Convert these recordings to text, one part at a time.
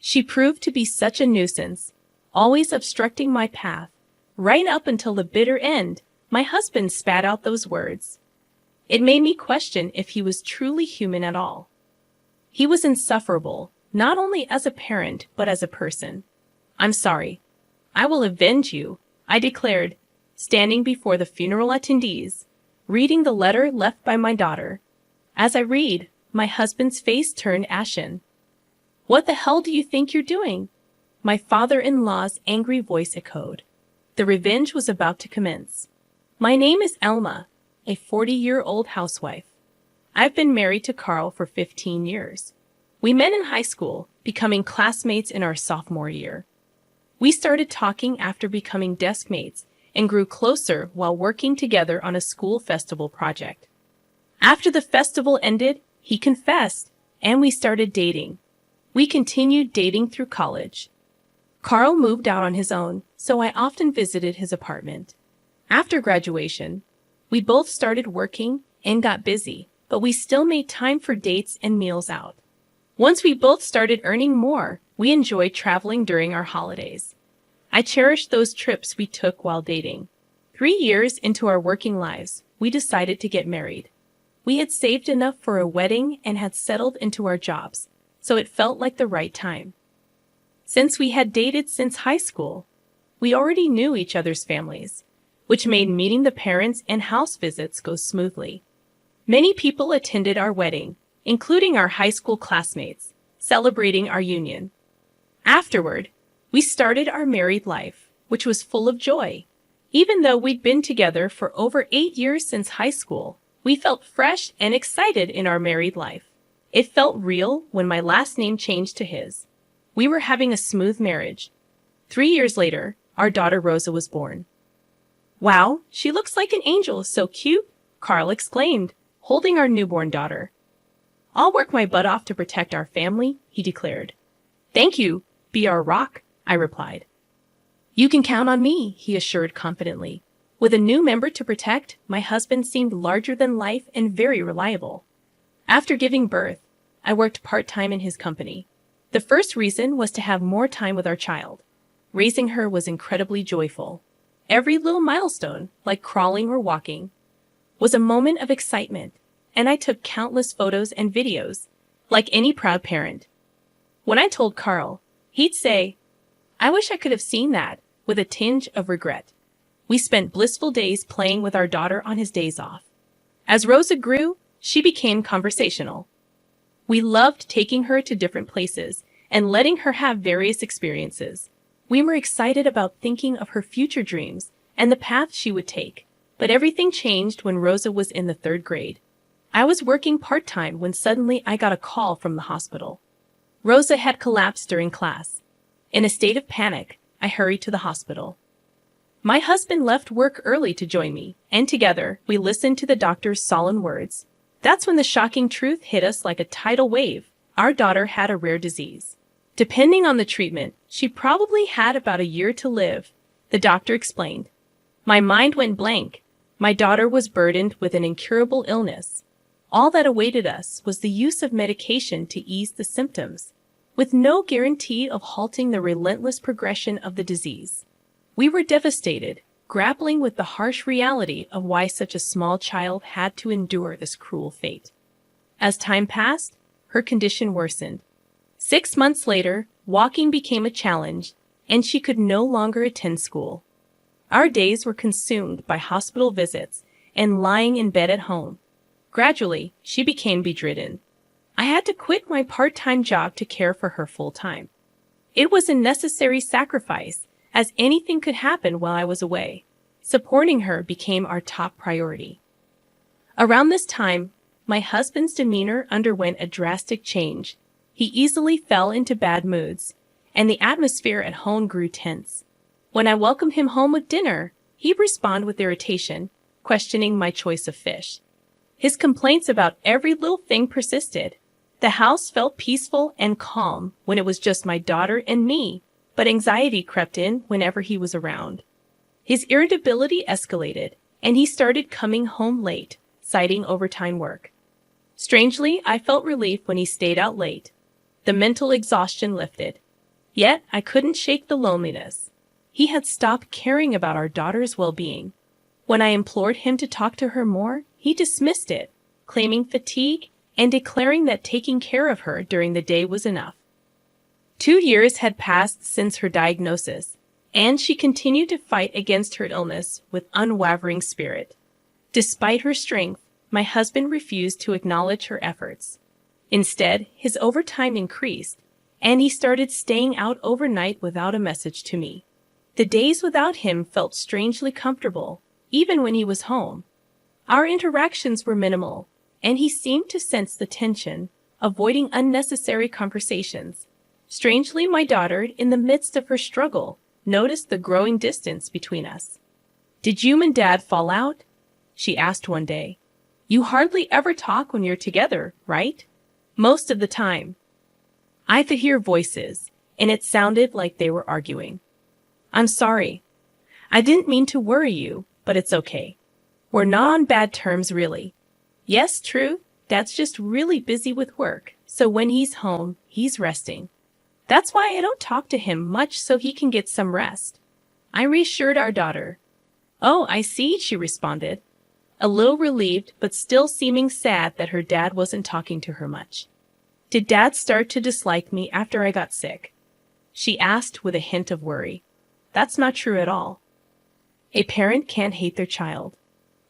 She proved to be such a nuisance, always obstructing my path. Right up until the bitter end, my husband spat out those words. It made me question if he was truly human at all. He was insufferable, not only as a parent, but as a person. "I'm sorry. I will avenge you," I declared, standing before the funeral attendees, reading the letter left by my daughter. As I read, my husband's face turned ashen. "What the hell do you think you're doing?" my father-in-law's angry voice echoed. The revenge was about to commence. "My name is Elma, a 40-year-old housewife. I've been married to Carl for 15 years. We met in high school, becoming classmates in our sophomore year. We started talking after becoming desk mates and grew closer while working together on a school festival project. After the festival ended, he confessed, and we started dating. We continued dating through college. Carl moved out on his own, so I often visited his apartment. After graduation, we both started working and got busy, but we still made time for dates and meals out. Once we both started earning more, we enjoyed traveling during our holidays. I cherished those trips we took while dating. 3 years into our working lives, we decided to get married. We had saved enough for a wedding and had settled into our jobs, so it felt like the right time. Since we had dated since high school, we already knew each other's families, which made meeting the parents and house visits go smoothly. Many people attended our wedding, including our high school classmates, celebrating our union. Afterward, we started our married life, which was full of joy. Even though we'd been together for over 8 years since high school, we felt fresh and excited in our married life. It felt real when my last name changed to his. We were having a smooth marriage. 3 years later, our daughter Rosa was born. "Wow, she looks like an angel, so cute," Carl exclaimed, holding our newborn daughter. "I'll work my butt off to protect our family," he declared. "Thank you, be our rock," I replied. "You can count on me," he assured confidently. With a new member to protect, my husband seemed larger than life and very reliable. After giving birth, I worked part-time in his company. The first reason was to have more time with our child. Raising her was incredibly joyful. Every little milestone, like crawling or walking, was a moment of excitement, and I took countless photos and videos, like any proud parent. When I told Carl, he'd say, "I wish I could have seen that," with a tinge of regret. We spent blissful days playing with our daughter on his days off. As Rosa grew, she became conversational. We loved taking her to different places and letting her have various experiences. We were excited about thinking of her future dreams and the path she would take. But everything changed when Rosa was in the 3rd grade. I was working part-time when suddenly I got a call from the hospital. Rosa had collapsed during class. In a state of panic, I hurried to the hospital. My husband left work early to join me, and together, we listened to the doctor's solemn words. That's when the shocking truth hit us like a tidal wave. Our daughter had a rare disease. Depending on the treatment, she probably had about a year to live, the doctor explained. My mind went blank. My daughter was burdened with an incurable illness. All that awaited us was the use of medication to ease the symptoms, with no guarantee of halting the relentless progression of the disease. We were devastated, grappling with the harsh reality of why such a small child had to endure this cruel fate. As time passed, her condition worsened. 6 months later, walking became a challenge, and she could no longer attend school. Our days were consumed by hospital visits and lying in bed at home. Gradually, she became bedridden. I had to quit my part-time job to care for her full-time. It was a necessary sacrifice, as anything could happen while I was away. Supporting her became our top priority. Around this time, my husband's demeanor underwent a drastic change. He easily fell into bad moods, and the atmosphere at home grew tense. When I welcomed him home with dinner, he'd respond with irritation, questioning my choice of fish. His complaints about every little thing persisted. The house felt peaceful and calm when it was just my daughter and me, but anxiety crept in whenever he was around. His irritability escalated, and he started coming home late, citing overtime work. Strangely, I felt relief when he stayed out late. The mental exhaustion lifted. Yet I couldn't shake the loneliness. He had stopped caring about our daughter's well-being. When I implored him to talk to her more, he dismissed it, claiming fatigue and declaring that taking care of her during the day was enough. 2 years had passed since her diagnosis, and she continued to fight against her illness with unwavering spirit. Despite her strength, my husband refused to acknowledge her efforts. Instead, his overtime increased, and he started staying out overnight without a message to me. The days without him felt strangely comfortable, even when he was home. Our interactions were minimal, and he seemed to sense the tension, avoiding unnecessary conversations. Strangely, my daughter, in the midst of her struggle, noticed the growing distance between us. "Did you and Dad fall out?" she asked one day. "You hardly ever talk when you're together, right?" "Most of the time." I could hear voices, and it sounded like they were arguing. "I'm sorry. I didn't mean to worry you, but it's okay. We're not on bad terms, really." "Yes, true. Dad's just really busy with work, so when he's home, he's resting. That's why I don't talk to him much so he can get some rest." I reassured our daughter. "Oh, I see," she responded, a little relieved but still seeming sad that her dad wasn't talking to her much. "Did Dad start to dislike me after I got sick?" she asked with a hint of worry. "That's not true at all. A parent can't hate their child.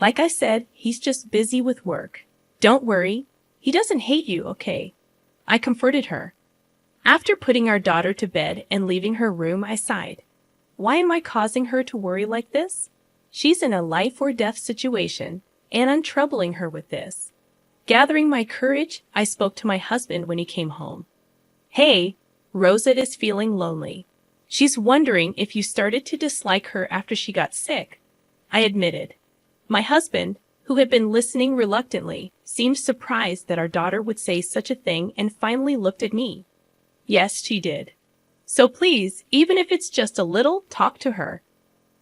Like I said, he's just busy with work. Don't worry. He doesn't hate you, okay?" I comforted her. After putting our daughter to bed and leaving her room, I sighed. Why am I causing her to worry like this? She's in a life or death situation, and I'm troubling her with this. Gathering my courage, I spoke to my husband when he came home. "Hey, Rosa is feeling lonely. She's wondering if you started to dislike her after she got sick," I admitted. My husband, who had been listening reluctantly, seemed surprised that our daughter would say such a thing and finally looked at me. "Yes, she did. So please, even if it's just a little, talk to her.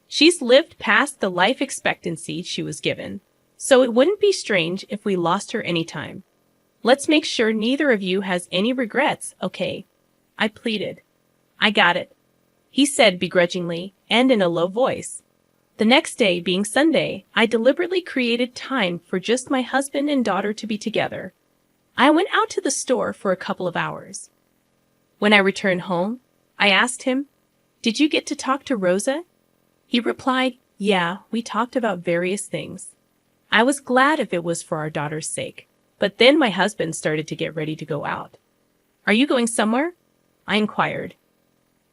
She's lived past the life expectancy she was given, so it wouldn't be strange if we lost her anytime. Let's make sure neither of you has any regrets, okay?" I pleaded. "I got it," he said begrudgingly and in a low voice. The next day, being Sunday, I deliberately created time for just my husband and daughter to be together. I went out to the store for a couple of hours. When I returned home, I asked him, "Did you get to talk to Rosa?" He replied, "Yeah, we talked about various things." I was glad if it was for our daughter's sake, but then my husband started to get ready to go out. "Are you going somewhere?" I inquired.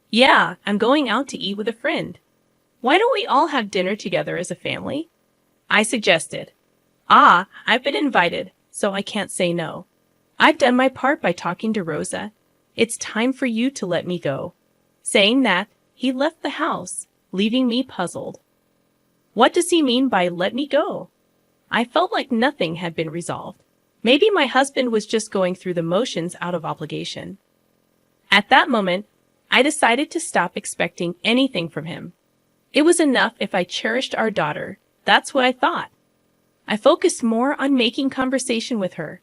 "Yeah, I'm going out to eat with a friend. Why don't we all have dinner together as a family?" I suggested. "I've been invited, so I can't say no. I've done my part by talking to Rosa. It's time for you to let me go." Saying that, he left the house, leaving me puzzled. What does he mean by "let me go"? I felt like nothing had been resolved. Maybe my husband was just going through the motions out of obligation. At that moment, I decided to stop expecting anything from him. It was enough if I cherished our daughter. That's what I thought. I focused more on making conversation with her.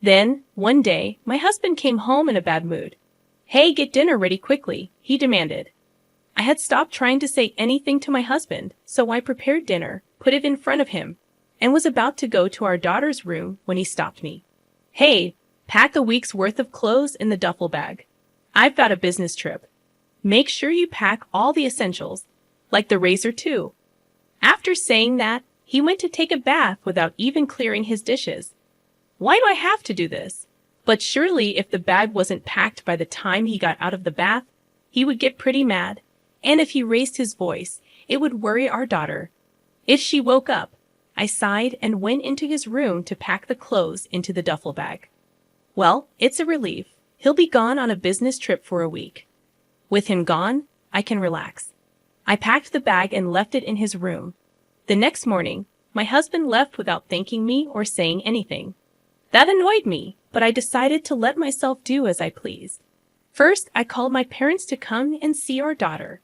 Then, one day, my husband came home in a bad mood. "Hey, get dinner ready quickly," he demanded. I had stopped trying to say anything to my husband, so I prepared dinner, put it in front of him, and was about to go to our daughter's room when he stopped me. "Hey, pack a week's worth of clothes in the duffel bag. I've got a business trip. Make sure you pack all the essentials, like the razor too." After saying that, he went to take a bath without even clearing his dishes. Why do I have to do this? But surely if the bag wasn't packed by the time he got out of the bath, he would get pretty mad. And if he raised his voice, it would worry our daughter. If she woke up, I sighed and went into his room to pack the clothes into the duffel bag. Well, it's a relief. He'll be gone on a business trip for a week. With him gone, I can relax. I packed the bag and left it in his room. The next morning, my husband left without thanking me or saying anything. That annoyed me, but I decided to let myself do as I pleased. First, I called my parents to come and see our daughter.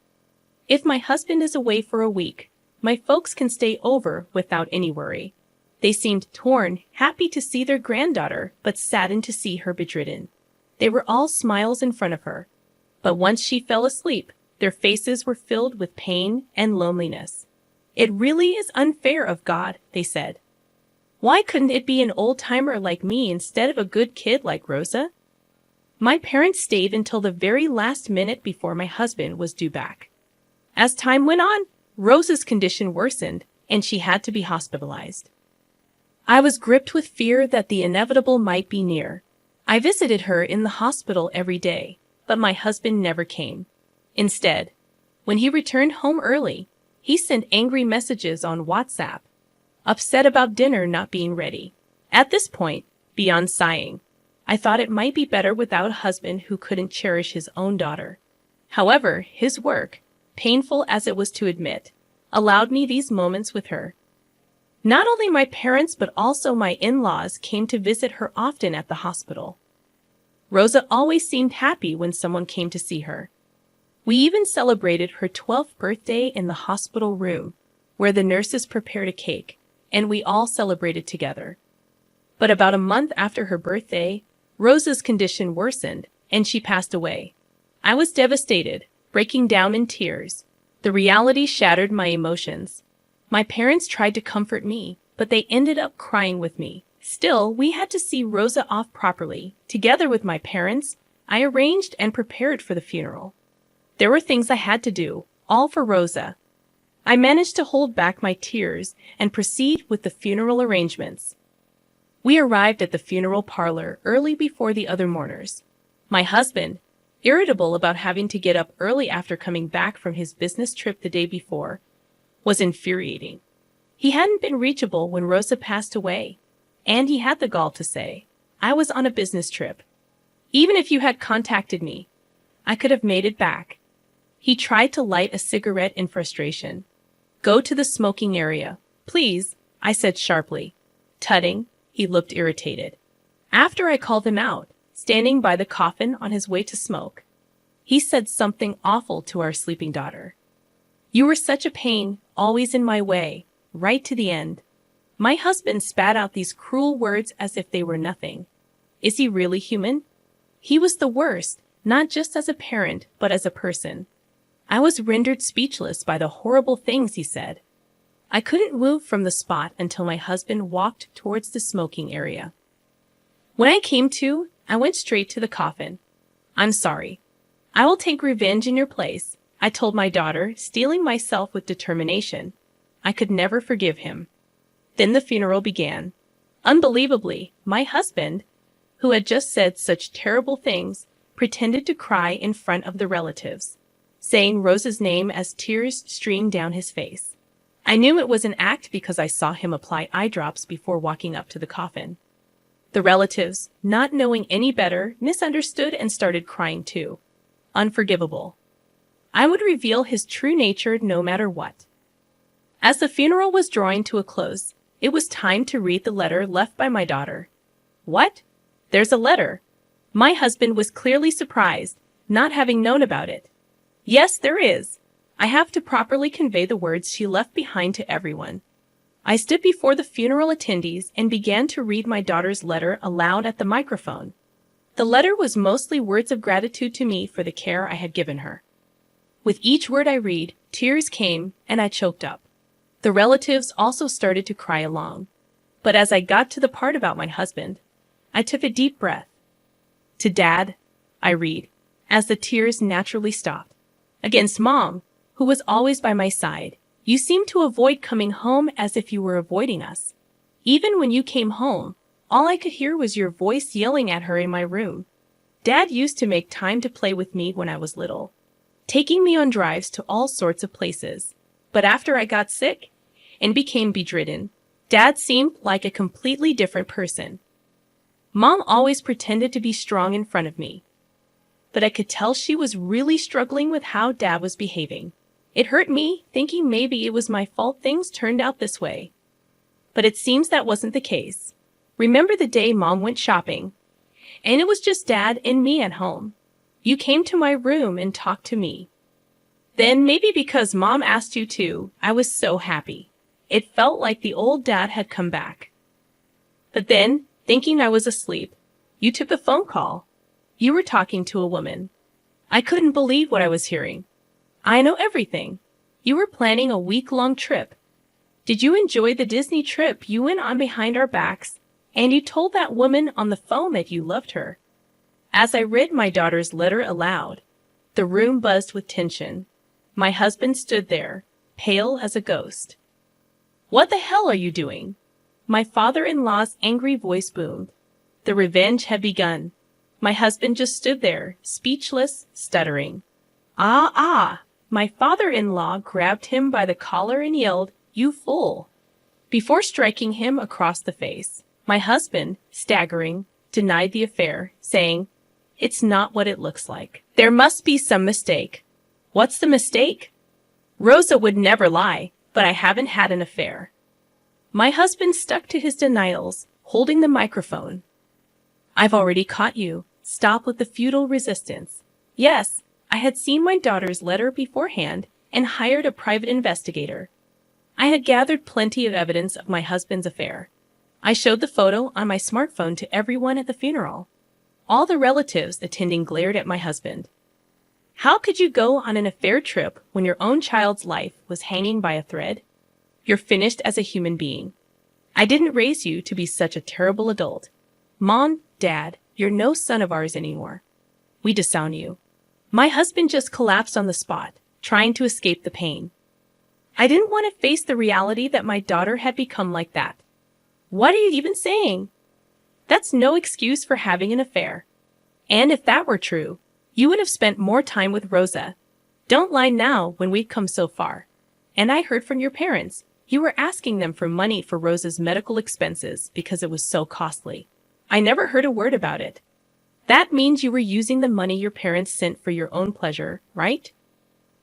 If my husband is away for a week, my folks can stay over without any worry. They seemed torn, happy to see their granddaughter, but saddened to see her bedridden. They were all smiles in front of her. But once she fell asleep, their faces were filled with pain and loneliness. It really is unfair of God, they said. Why couldn't it be an old-timer like me instead of a good kid like Rosa? My parents stayed until the very last minute before my husband was due back. As time went on, Rosa's condition worsened, and she had to be hospitalized. I was gripped with fear that the inevitable might be near. I visited her in the hospital every day, but my husband never came. Instead, when he returned home early, he sent angry messages on WhatsApp, upset about dinner not being ready. At this point, beyond sighing, I thought it might be better without a husband who couldn't cherish his own daughter. However, his work, painful as it was to admit, allowed me these moments with her. Not only my parents but also my in-laws came to visit her often at the hospital. Rosa always seemed happy when someone came to see her. We even celebrated her 12th birthday in the hospital room, where the nurses prepared a cake, and we all celebrated together. But about a month after her birthday, Rosa's condition worsened, and she passed away. I was devastated, breaking down in tears. The reality shattered my emotions. My parents tried to comfort me, but they ended up crying with me. Still, we had to see Rosa off properly. Together with my parents, I arranged and prepared for the funeral. There were things I had to do, all for Rosa. I managed to hold back my tears and proceed with the funeral arrangements. We arrived at the funeral parlor early before the other mourners. My husband, irritable about having to get up early after coming back from his business trip the day before, was infuriating. He hadn't been reachable when Rosa passed away, and he had the gall to say, "I was on a business trip. Even if you had contacted me, I could have made it back." He tried to light a cigarette in frustration. "Go to the smoking area, please," I said sharply. Tutting, he looked irritated. After I called him out, standing by the coffin on his way to smoke, he said something awful to our sleeping daughter. "You were such a pain, always in my way, right to the end." My husband spat out these cruel words as if they were nothing. Is he really human? He was the worst, not just as a parent, but as a person. I was rendered speechless by the horrible things he said. I couldn't move from the spot until my husband walked towards the smoking area. When I came to, I went straight to the coffin. "I'm sorry. I will take revenge in your place," I told my daughter, steeling myself with determination. I could never forgive him. Then the funeral began. Unbelievably, my husband, who had just said such terrible things, pretended to cry in front of the relatives, saying Rosa's name as tears streamed down his face. I knew it was an act because I saw him apply eye drops before walking up to the coffin. The relatives, not knowing any better, misunderstood and started crying too. Unforgivable. I would reveal his true nature no matter what. As the funeral was drawing to a close, it was time to read the letter left by my daughter. "What? There's a letter?" My husband was clearly surprised, not having known about it. "Yes, there is. I have to properly convey the words she left behind to everyone." I stood before the funeral attendees and began to read my daughter's letter aloud at the microphone. The letter was mostly words of gratitude to me for the care I had given her. With each word I read, tears came, and I choked up. The relatives also started to cry along. But as I got to the part about my husband, I took a deep breath. "To Dad," I read, as the tears naturally stopped. "Against Mom, who was always by my side, you seemed to avoid coming home as if you were avoiding us. Even when you came home, all I could hear was your voice yelling at her in my room. Dad used to make time to play with me when I was little, taking me on drives to all sorts of places. But after I got sick and became bedridden, Dad seemed like a completely different person. Mom always pretended to be strong in front of me, but I could tell she was really struggling with how Dad was behaving. It hurt me, thinking maybe it was my fault things turned out this way. But it seems that wasn't the case. Remember the day Mom went shopping, and it was just Dad and me at home. You came to my room and talked to me. Then, maybe because Mom asked you to, I was so happy. It felt like the old Dad had come back. But then, thinking I was asleep, you took a phone call. You were talking to a woman. I couldn't believe what I was hearing. I know everything. You were planning a week-long trip. Did you enjoy the Disney trip you went on behind our backs? And you told that woman on the phone that you loved her. As I read my daughter's letter aloud, the room buzzed with tension. My husband stood there, pale as a ghost. What the hell are you doing? My father-in-law's angry voice boomed. The revenge had begun. My husband just stood there, speechless, stuttering. Ah! My father-in-law grabbed him by the collar and yelled, "You fool!" before striking him across the face. My husband, staggering, denied the affair, saying, "It's not what it looks like. There must be some mistake." What's the mistake? Rosa would never lie, but I haven't had an affair. My husband stuck to his denials, holding the microphone. I've already caught you. Stop with the futile resistance. Yes, I had seen my daughter's letter beforehand and hired a private investigator. I had gathered plenty of evidence of my husband's affair. I showed the photo on my smartphone to everyone at the funeral. All the relatives attending glared at my husband. How could you go on an affair trip when your own child's life was hanging by a thread? You're finished as a human being. I didn't raise you to be such a terrible adult. Mom, Dad, you're no son of ours anymore. We disown you. My husband just collapsed on the spot, trying to escape the pain. I didn't want to face the reality that my daughter had become like that. What are you even saying? That's no excuse for having an affair. And if that were true, you would have spent more time with Rosa. Don't lie now when we've come so far. And I heard from your parents. You were asking them for money for Rosa's medical expenses because it was so costly. I never heard a word about it. That means you were using the money your parents sent for your own pleasure, right?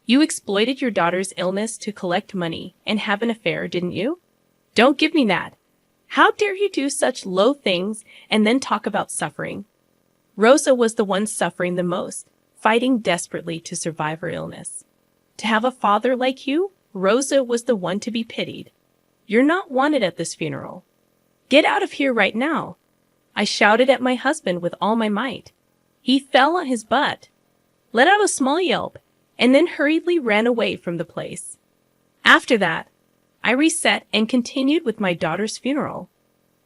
You exploited your daughter's illness to collect money and have an affair, didn't you? Don't give me that. How dare you do such low things and then talk about suffering? Rosa was the one suffering the most, fighting desperately to survive her illness. To have a father like you, Rosa was the one to be pitied. You're not wanted at this funeral. Get out of here right now. I shouted at my husband with all my might. He fell on his butt, let out a small yelp, and then hurriedly ran away from the place. After that, I reset and continued with my daughter's funeral.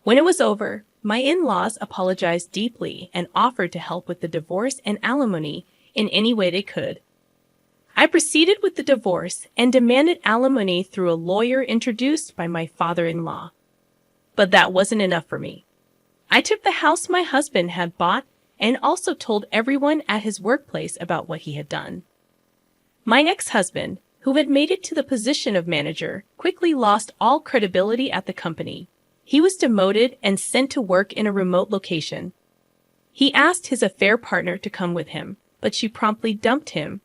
When it was over, my in-laws apologized deeply and offered to help with the divorce and alimony in any way they could. I proceeded with the divorce and demanded alimony through a lawyer introduced by my father-in-law. But that wasn't enough for me. I took the house my husband had bought and also told everyone at his workplace about what he had done. My ex-husband, who had made it to the position of manager, quickly lost all credibility at the company. He was demoted and sent to work in a remote location. He asked his affair partner to come with him, but she promptly dumped him,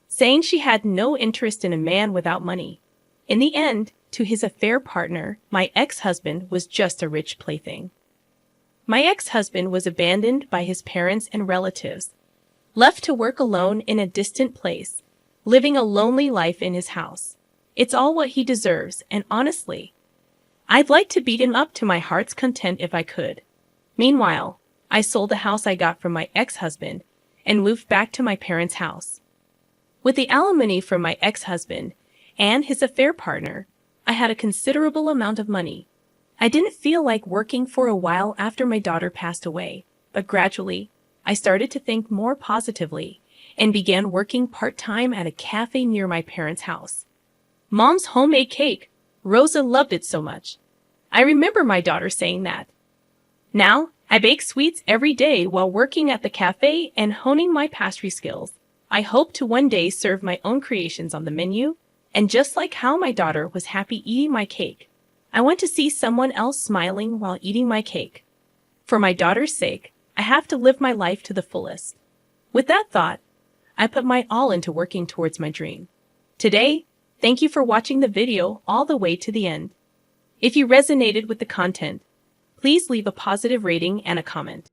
saying she had no interest in a man without money. In the end, to his affair partner, my ex-husband was just a rich plaything. My ex-husband was abandoned by his parents and relatives, left to work alone in a distant place, living a lonely life in his house. It's all what he deserves, and honestly, I'd like to beat him up to my heart's content if I could. Meanwhile, I sold the house I got from my ex-husband and moved back to my parents' house. With the alimony from my ex-husband and his affair partner, I had a considerable amount of money. I didn't feel like working for a while after my daughter passed away, but gradually, I started to think more positively and began working part-time at a cafe near my parents' house. Mom's homemade cake. Rosa loved it so much. I remember my daughter saying that. Now, I bake sweets every day while working at the cafe and honing my pastry skills. I hope to one day serve my own creations on the menu, and just like how my daughter was happy eating my cake, I want to see someone else smiling while eating my cake. For my daughter's sake, I have to live my life to the fullest. With that thought, I put my all into working towards my dream. Today, thank you for watching the video all the way to the end. If you resonated with the content, please leave a positive rating and a comment.